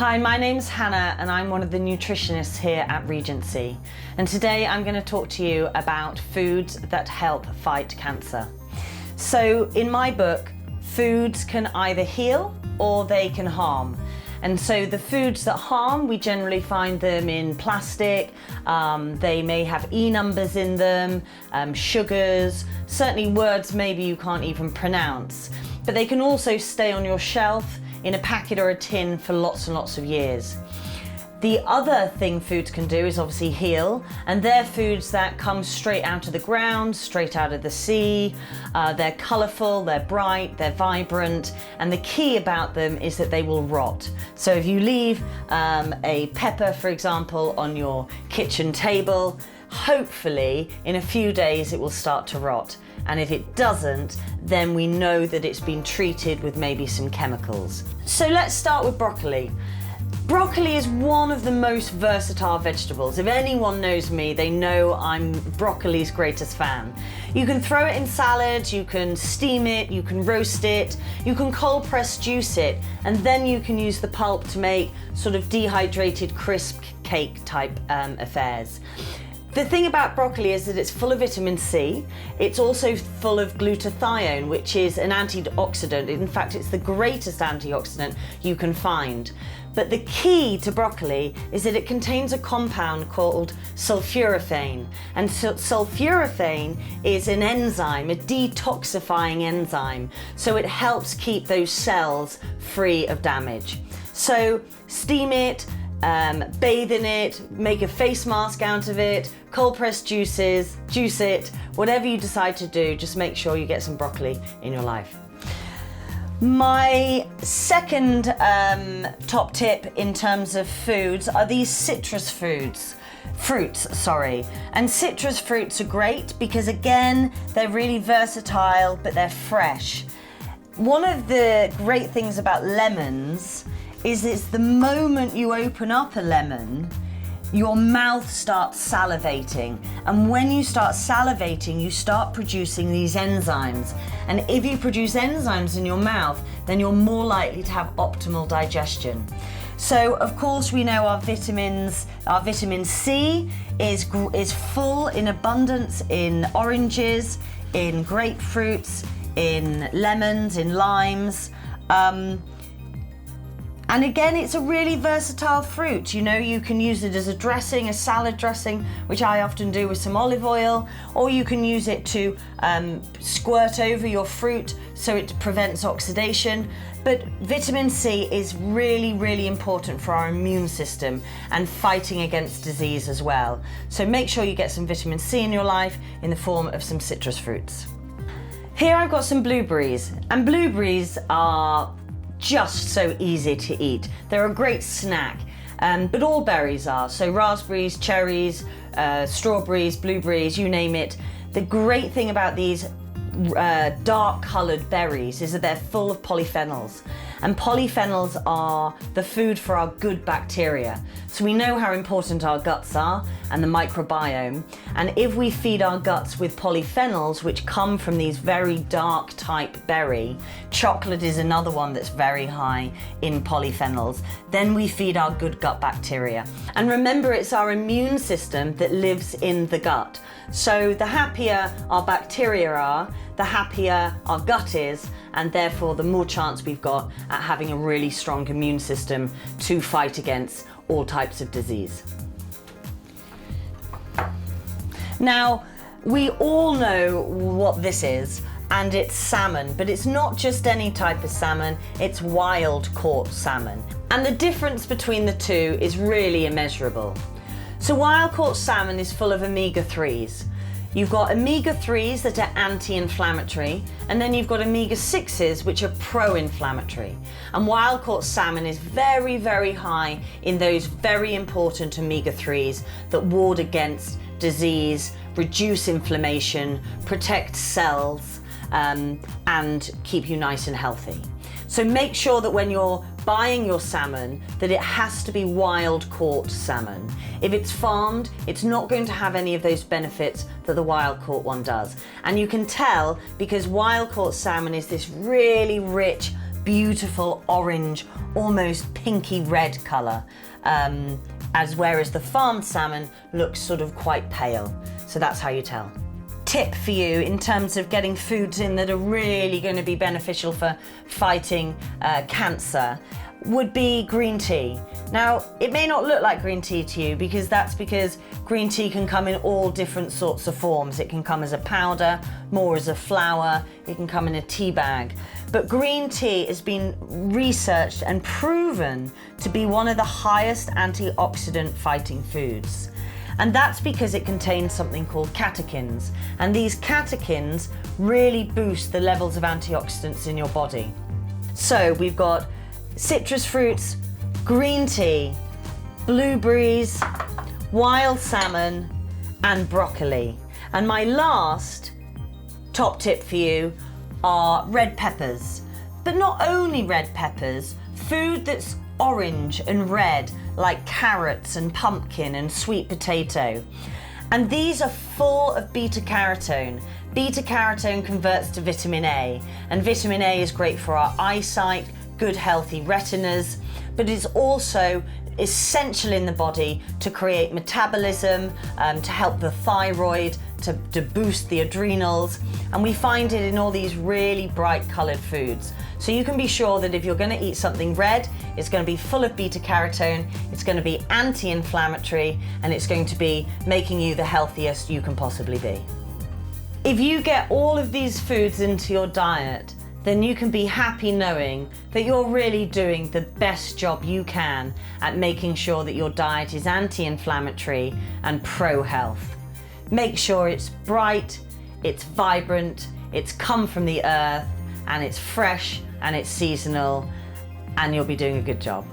Hi, my name's Hannah and I'm one of the nutritionists here at Regency. And today I'm going to talk to you about foods that help fight cancer. So in my book, foods can either heal or they can harm. And so the foods that harm, we generally find them in plastic, they may have E numbers in them, sugars, certainly words maybe you can't even pronounce. But they can also stay on your shelf in a packet or a tin for lots and lots of years. The other thing foods can do is obviously heal, and they're foods that come straight out of the ground, straight out of the sea. They're colourful, they're bright, they're vibrant, and the key about them is that they will rot. So if you leave a pepper, for example, on your kitchen table, hopefully in a few days it will start to rot. And if it doesn't, then we know that it's been treated with maybe some chemicals. So let's start with broccoli. Broccoli is one of the most versatile vegetables. If anyone knows me, they know I'm broccoli's greatest fan. You can throw it in salads, you can steam it, you can roast it, you can cold press juice it, and then you can use the pulp to make sort of dehydrated crisp cake type affairs. The thing about broccoli is that it's full of vitamin C. It's also full of glutathione, which is an antioxidant. In fact, it's the greatest antioxidant you can find. But the key to broccoli is that it contains a compound called sulforaphane. And sulforaphane is an enzyme, a detoxifying enzyme. So it helps keep those cells free of damage. So steam it, bathe in it, make a face mask out of it, cold press juice it, whatever you decide to do, just make sure you get some broccoli in your life. My second top tip in terms of foods are these fruits. And citrus fruits are great because again, they're really versatile, but they're fresh. One of the great things about lemons is it's the moment you open up a lemon, your mouth starts salivating. And when you start salivating, you start producing these enzymes. And if you produce enzymes in your mouth, then you're more likely to have optimal digestion. So of course we know our vitamins, our vitamin C is full in abundance in oranges, in grapefruits, in lemons, in limes. And again, it's a really versatile fruit. You know, you can use it as a dressing, a salad dressing, which I often do with some olive oil, or you can use it to squirt over your fruit so it prevents oxidation. But vitamin C is really, really important for our immune system and fighting against disease as well. So make sure you get some vitamin C in your life in the form of some citrus fruits. Here I've got some blueberries, and blueberries are just so easy to eat. They're a great snack, but all berries are. So raspberries, cherries, strawberries, blueberries, you name it. The great thing about these dark coloured berries is that they're full of polyphenols. And polyphenols are the food for our good bacteria. So we know how important our guts are and the microbiome. And if we feed our guts with polyphenols, which come from these very dark type berry, chocolate is another one that's very high in polyphenols, then we feed our good gut bacteria. And remember, it's our immune system that lives in the gut. So the happier our bacteria are, the happier our gut is, and therefore the more chance we've got at having a really strong immune system to fight against all types of disease. Now, we all know what this is, and it's salmon, but it's not just any type of salmon, it's wild caught salmon. And the difference between the two is really immeasurable. So wild caught salmon is full of omega-3s. You've got omega-3s that are anti-inflammatory, and then you've got omega-6s which are pro-inflammatory. And wild caught salmon is very, very high in those very important omega-3s that ward against disease, reduce inflammation, protect cells, and keep you nice and healthy. So make sure that when you're buying your salmon, that it has to be wild caught salmon. If it's farmed, it's not going to have any of those benefits that the wild caught one does. And you can tell because wild caught salmon is this really rich, beautiful orange, almost pinky red colour, whereas the farmed salmon looks sort of quite pale. So that's how you tell. Tip for you in terms of getting foods in that are really going to be beneficial for fighting cancer would be green tea. Now, it may not look like green tea to you because green tea can come in all different sorts of forms. It can come as a powder, more as a flour, it can come in a tea bag. But green tea has been researched and proven to be one of the highest antioxidant fighting foods. And that's because it contains something called catechins. And these catechins really boost the levels of antioxidants in your body. So we've got citrus fruits, green tea, blueberries, wild salmon, and broccoli. And my last top tip for you are red peppers. But not only red peppers, food that's orange and red, like carrots and pumpkin and sweet potato. And these are full of beta-carotene. Beta-carotene converts to vitamin A, and vitamin A is great for our eyesight, good healthy retinas, but it's also essential in the body to create metabolism, to help the thyroid, to boost the adrenals, and we find it in all these really bright coloured foods. So you can be sure that if you're going to eat something red, it's going to be full of beta-carotene, it's going to be anti-inflammatory, and it's going to be making you the healthiest you can possibly be. If you get all of these foods into your diet, then you can be happy knowing that you're really doing the best job you can at making sure that your diet is anti-inflammatory and pro-health. Make sure it's bright, it's vibrant, it's come from the earth, and it's fresh and it's seasonal, and you'll be doing a good job.